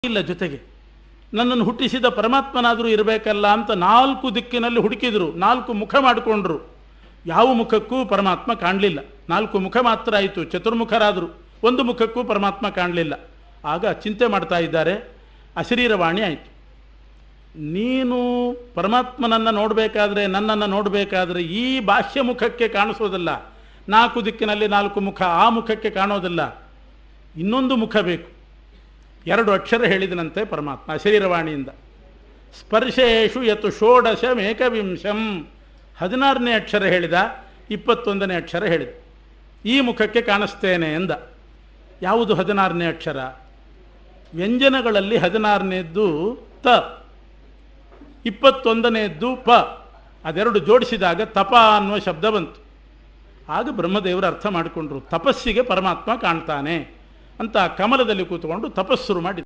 ಇಲ್ಲ, ಜೊತೆಗೆ ನನ್ನನ್ನು ಹುಟ್ಟಿಸಿದ ಪರಮಾತ್ಮನಾದರೂ ಇರಬೇಕಲ್ಲ ಅಂತ 4 ದಿಕ್ಕಿನಲ್ಲಿ ಹುಡುಕಿದ್ರು, 4 ಮುಖ ಮಾಡಿಕೊಂಡ್ರು. ಯಾವ ಮುಖಕ್ಕೂ ಪರಮಾತ್ಮ ಕಾಣಲಿಲ್ಲ. 4 ಮುಖ ಮಾತ್ರ ಆಯಿತು, ಚತುರ್ಮುಖರಾದರು, 1 ಮುಖಕ್ಕೂ ಪರಮಾತ್ಮ ಕಾಣಲಿಲ್ಲ. ಆಗ ಚಿಂತೆ ಮಾಡ್ತಾ ಇದ್ದಾರೆ. ಅಶರೀರವಾಣಿ ಆಯಿತು. ನೀನು ಪರಮಾತ್ಮನನ್ನು ನೋಡಬೇಕಾದ್ರೆ, ನನ್ನನ್ನು ನೋಡಬೇಕಾದ್ರೆ ಈ ಬಾಹ್ಯ ಮುಖಕ್ಕೆ ಕಾಣಿಸೋದಲ್ಲ, 4 ದಿಕ್ಕಿನಲ್ಲಿ 4 ಮುಖ, ಆ ಮುಖಕ್ಕೆ ಕಾಣೋದಿಲ್ಲ, ಇನ್ನೊಂದು ಮುಖ ಬೇಕು. 2 ಅಕ್ಷರ ಹೇಳಿದನಂತೆ ಪರಮಾತ್ಮ ಅಶರೀರವಾಣಿಯಿಂದ. ಸ್ಪರ್ಶೇಶು ಯತು ಷೋಡಶಮೇಕವಿಂಶಂ, 16ನೇ ಅಕ್ಷರ ಹೇಳಿದ, 21ನೇ ಅಕ್ಷರ ಹೇಳಿದ. ಈ ಮುಖಕ್ಕೆ ಕಾಣಿಸ್ತೇನೆ ಎಂದ. ಯಾವುದು 16ನೇ ಅಕ್ಷರ? ವ್ಯಂಜನಗಳಲ್ಲಿ 16ನೇದ್ದು ತ, 21ನೇದ್ದು ಪ. ಅದೆರಡು ಜೋಡಿಸಿದಾಗ ತಪ ಅನ್ನುವ ಶಬ್ದ ಬಂತು. ಆಗ ಬ್ರಹ್ಮದೇವರು ಅರ್ಥ ಮಾಡಿಕೊಂಡ್ರು, ತಪಸ್ಸಿಗೆ ಪರಮಾತ್ಮ ಕಾಣ್ತಾನೆ ಅಂತ ಕಮಲದಲ್ಲಿ ಕೂತ್ಕೊಂಡು ತಪಸ್ಸು ಮಾಡಿದ.